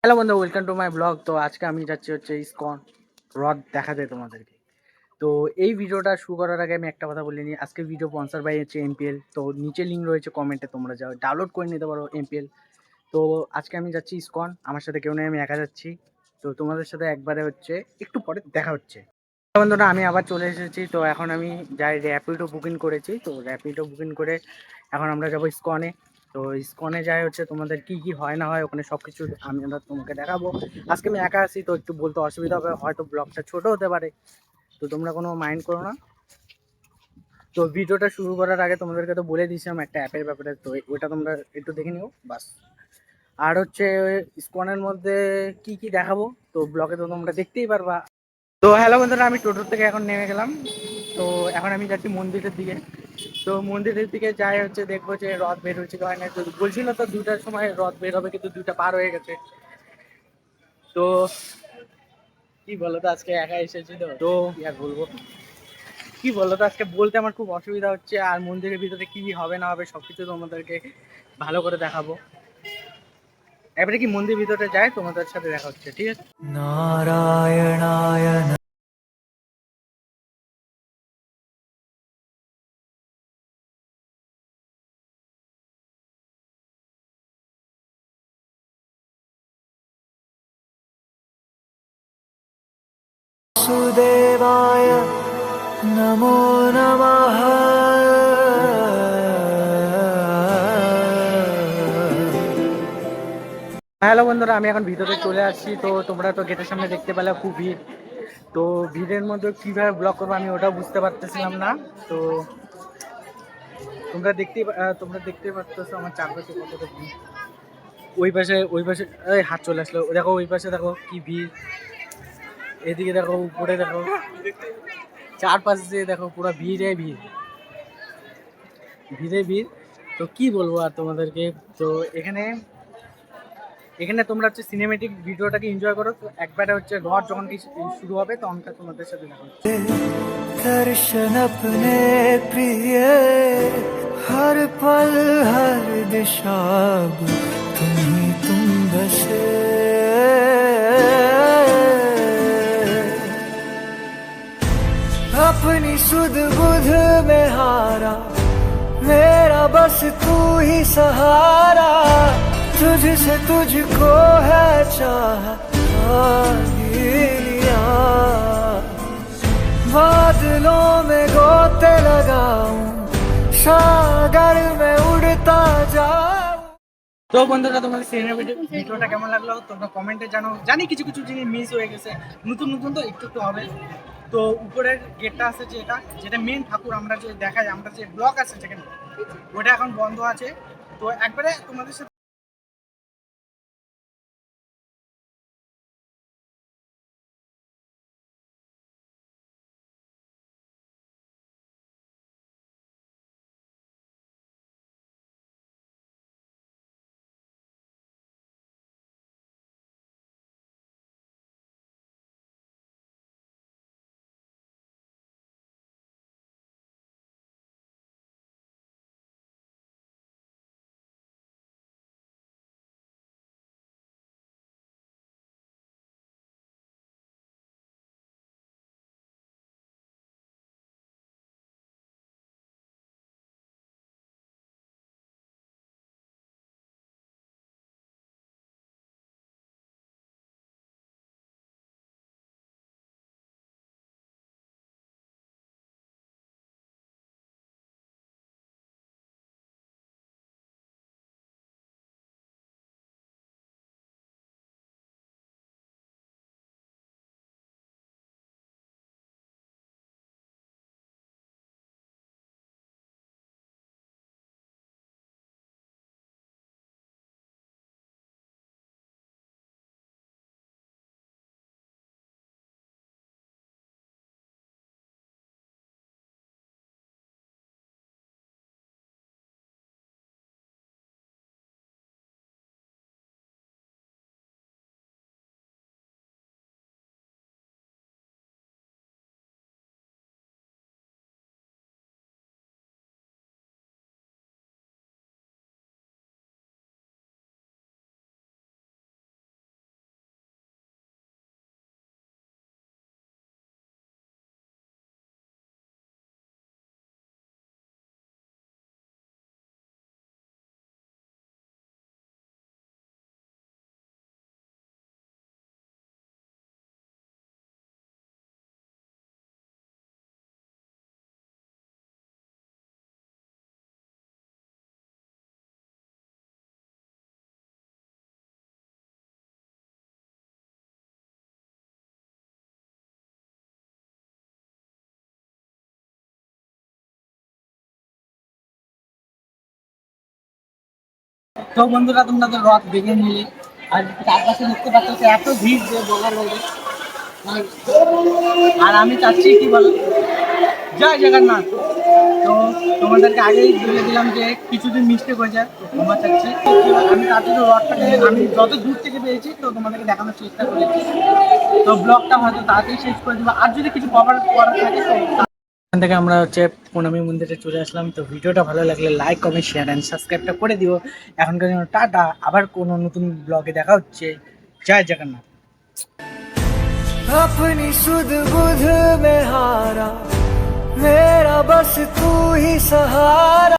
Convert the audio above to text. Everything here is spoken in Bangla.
হ্যালো বন্ধু, ওয়েলকাম টু মাই ব্লগ। তো আজকে আমি যাচ্ছি হচ্ছে ইসকন হ্রদ দেখাতে তোমাদেরকে। তো এই ভিডিওটা শুরু করার আগে আমি একটা কথা বলে নিই, আজকে ভিডিও স্পন্সর বাই হচ্ছে এমপিএল। তো নিচে লিঙ্ক রয়েছে কমেন্টে, তোমরা যাও ডাউনলোড করে নিতে পারো এমপিএল। তো আজকে আমি যাচ্ছি ইসকন, আমার সাথে কেউ নেই, আমি একা যাচ্ছি। তো তোমাদের সাথে একবারে হচ্ছে একটু পরে দেখা হচ্ছে। বন্ধুরা, আমি আবার চলে এসেছি। তো এখন আমি যাই র্যাপিডো বুকিং করেছি, তো র্যাপিডো বুকিং করে এখন আমরা যাবো ইসকনে। তো ইসকনে যাই হচ্ছে তোমাদের কি কি হয় না হয় ওখানে সব কিছু আমরা তোমাকে দেখাবো। আজকে আমি একা আছি, তো একটু বলতে অসুবিধা হবে, হয়তো ব্লগটা ছোট হতে পারে, তো তোমরা কোনো মাইন্ড করো না। তো ভিডিওটা শুরু করার আগে তোমাদেরকে তো বলে দিয়েছিলাম একটা অ্যাপের ব্যাপারে, তো ওইটা তোমরা একটু দেখে নিও বাস। আর হচ্ছে ইসকনের মধ্যে কি কি দেখাবো তো ব্লগে তো তোমরা দেখতেই পারবা। তো হ্যালো বন্ধুরা, আমি টোটোর থেকে এখন নেমে গেলাম। তো এখন আমি যাচ্ছি মন্দিরের দিকে। তো মন্দিরের দিকে যাই হচ্ছে, দেখবো যে রথ বের হয়েছে হয় না। তো বলছিল তো 2টার সময় রথ বের হবে, কিন্তু 2টা পার হয়ে গেছে। তো কি বলতো, আজকে একা এসেছি, তো কি আর বলবো, কি বলতো, আজকে বলতে আমার খুব অসুবিধা হচ্ছে। আর মন্দিরের ভিতরে কি হবে না হবে সবকিছু তোমাদেরকে ভালো করে দেখাবো। এবারে কি মন্দির ভিতরে যায়, তোমাদের সাথে দেখা হচ্ছে, ঠিক আছে। নারায়ণায় বাসুদেবায় নমো নমঃ। হ্যালো বন্ধুরা, আমি এখন ভিতরে চলে আসছি। তো তোমরা তো গেটের সামনে দেখতে পেলে খুব ভিড়। তো ভিড়ের মধ্যে কিভাবে ব্লগ করবো আমি ওটাও বুঝতে পারতেছিলাম না। তো তোমরা দেখতে পারতেছো আমার চারপাশে কতটা ভিড়। ওই পাশে হাত চলে আসলো, দেখো ওই পাশে দেখো কি ভিড়, এদিকে দেখো, উপরে দেখো, চারপাশে দেখো পুরো ভিড়ে ভিড়, ভিড়ে ভিড়। তো কি বলবো আর তোমাদেরকে। তো এখানে এখানে তোমরা হচ্ছে সিনেমেটিক ভিডিওটাকে এনজয় করো। তো একবারে হচ্ছে রথ যখন কি শুরু হবে তখনটা তোমাদের সাথে দেখা হচ্ছে। दर्शन अपने प्रिय हर पल हर दिशा तुम ही तुम बसे अपनी सुध बुध में हारा मेरा बस तू ही सहारा तुझसे तुझको है चाह लिया बादलों में गोते लगाऊं सागर में उड़ता जाऊं। তো বন্ধুরা, তোমাদের সিনেমেটিক ভিডিওটা কেমন লাগলো তোমরা কমেন্টে জানাও। জানি কিছু কিছু জিনিস মিস হয়ে গেছে, নতুন নতুন তো একটু একটু হবে। তো উপরের গেটটা আছে যেটা যেটা মেন ঠাকুর আমরা যে দেখাই, আমরা যে ব্লক আছে যেখানে, ওটা এখন বন্ধ আছে। তো একবারে তোমাদের সাথে তো বন্ধুরা তোমরা তো রথ দেখে নিলে, আর চারপাশে দেখতে পাচ্ছ যে এত ভিড় যে বলার বাইরে। আর আমি চাচ্ছি কি বলো, জয় জগন্নাথ। তো তোমাদেরকে আগেই বলে দিলাম যে কিছুদিন মিস্টেক হয়ে যায়, তো ক্ষমা চাচ্ছি। আমি তার জন্য রথটাকে আমি যত দূর থেকে পেয়েছি তো তোমাদেরকে দেখানোর চেষ্টা করেছি। তো ব্লগটা হয়তো তাড়াতাড়ি শেষ করে দেবো, আর যদি কিছু কভার করার থাকে তো এখান থেকে আমরা হচ্ছে প্রণামী মন্দিরে চলে আসলাম। তো ভিডিওটা ভালো লাগলে লাইক কমেন্ট শেয়ার অ্যান্ড সাবস্ক্রাইবটা করে দিও। এখনকার জন্য টাটা, আবার কোনো নতুন ব্লগে দেখা হচ্ছে। জয় জগন্নাথ। अपनी सुध बुध में हारा, मेरा बस तू ही सहारा।